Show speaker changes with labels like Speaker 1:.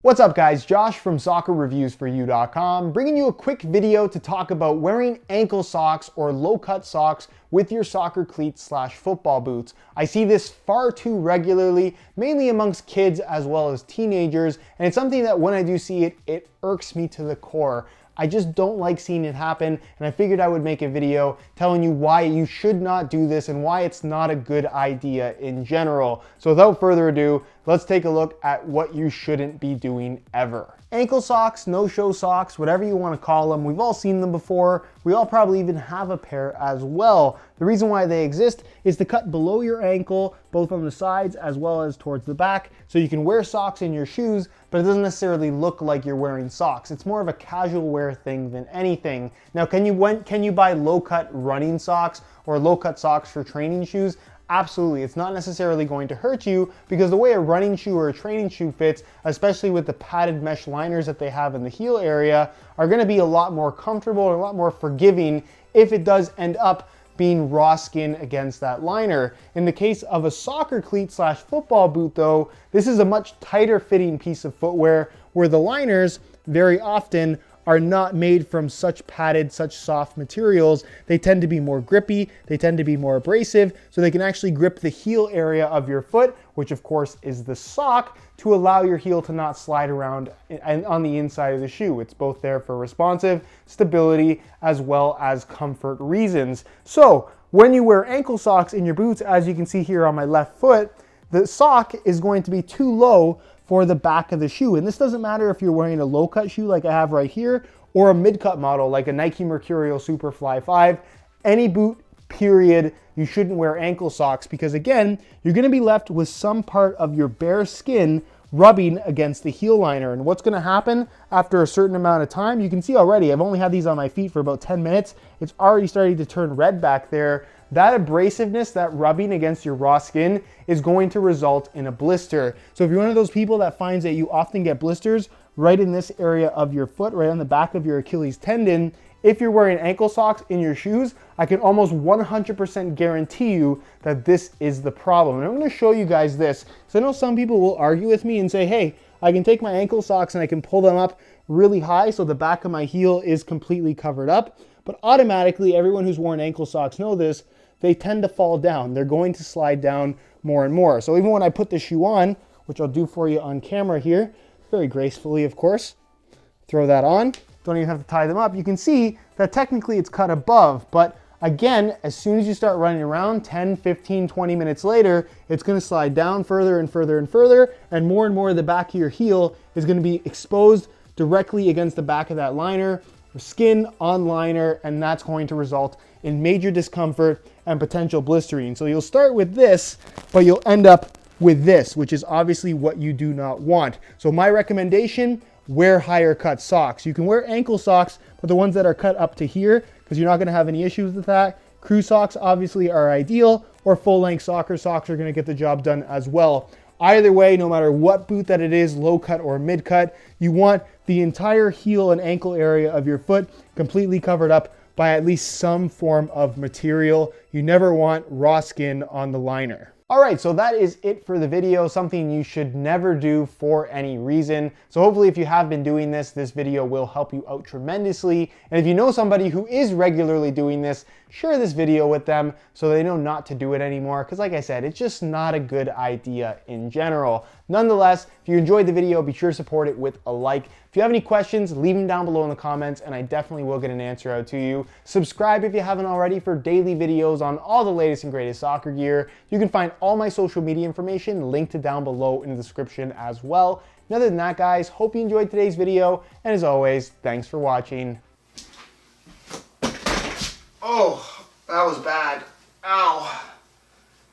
Speaker 1: What's up guys, Josh from soccerreviewsforyou.com, bringing you a quick video to talk about wearing ankle socks or low-cut socks with your soccer cleats / football boots. I see this far too regularly, mainly amongst kids as well as teenagers, and it's something that when I do see it, it irks me to the core. I just don't like seeing it happen, and I figured I would make a video telling you why you should not do this and why it's not a good idea in general. So without further ado, let's take a look at what you shouldn't be doing ever. Ankle socks, no-show socks, whatever you want to call them, we've all seen them before. We all probably even have a pair as well. The reason why they exist is to cut below your ankle, both on the sides as well as towards the back, so you can wear socks in your shoes, but it doesn't necessarily look like you're wearing socks. It's more of a casual wear thing than anything. Now, can you buy low-cut running socks or low-cut socks for training shoes? Absolutely, it's not necessarily going to hurt you because the way a running shoe or a training shoe fits, especially with the padded mesh liners that they have in the heel area, are going to be a lot more comfortable and a lot more forgiving if it does end up being raw skin against that liner. In the case of a soccer cleat / football boot though, this is a much tighter fitting piece of footwear where the liners very often are not made from such padded, such soft materials. They tend to be more grippy, they tend to be more abrasive, so they can actually grip the heel area of your foot, which of course is the sock, to allow your heel to not slide around on the inside of the shoe. It's both there for responsive, stability, as well as comfort reasons. So when you wear ankle socks in your boots, as you can see here on my left foot, the sock is going to be too low for the back of the shoe. And this doesn't matter if you're wearing a low cut shoe like I have right here, or a mid cut model like a Nike Mercurial Superfly 5. Any boot, period, you shouldn't wear ankle socks because again, you're gonna be left with some part of your bare skin rubbing against the heel liner. And what's gonna happen after a certain amount of time, you can see already, I've only had these on my feet for about 10 minutes. It's already starting to turn red back there. That abrasiveness, that rubbing against your raw skin is going to result in a blister. So if you're one of those people that finds that you often get blisters right in this area of your foot, right on the back of your Achilles tendon, if you're wearing ankle socks in your shoes, I can almost 100% guarantee you that this is the problem. And I'm gonna show you guys this, because I know some people will argue with me and say, hey, I can take my ankle socks and I can pull them up really high so the back of my heel is completely covered up. But automatically, everyone who's worn ankle socks know this, they tend to fall down. They're going to slide down more and more. So even when I put the shoe on, which I'll do for you on camera here, very gracefully, of course, throw that on. Don't even have to tie them up. You can see that technically it's cut above, but again, as soon as you start running around, 10, 15, 20 minutes later, it's gonna slide down further and further and further, and more of the back of your heel is gonna be exposed directly against the back of that liner, skin on liner, and that's going to result in major discomfort and potential blistering. So you'll start with this, but you'll end up with this, which is obviously what you do not want. So my recommendation, wear higher cut socks. You can wear ankle socks, but the ones that are cut up to here, because you're not gonna have any issues with that. Crew socks obviously are ideal, or full length soccer socks are gonna get the job done as well. Either way, no matter what boot that it is, low cut or mid cut, you want the entire heel and ankle area of your foot completely covered up by at least some form of material. You never want raw skin on the liner. All right, so that is it for the video, something you should never do for any reason. So hopefully if you have been doing this, this video will help you out tremendously. And if you know somebody who is regularly doing this, share this video with them so they know not to do it anymore. Because like I said, it's just not a good idea in general. Nonetheless, if you enjoyed the video, be sure to support it with a like. If you have any questions, leave them down below in the comments and I definitely will get an answer out to you. Subscribe if you haven't already for daily videos on all the latest and greatest soccer gear. You can find all my social media information linked down below in the description as well. And other than that, guys, hope you enjoyed today's video. And as always, thanks for watching. Oh, that was bad.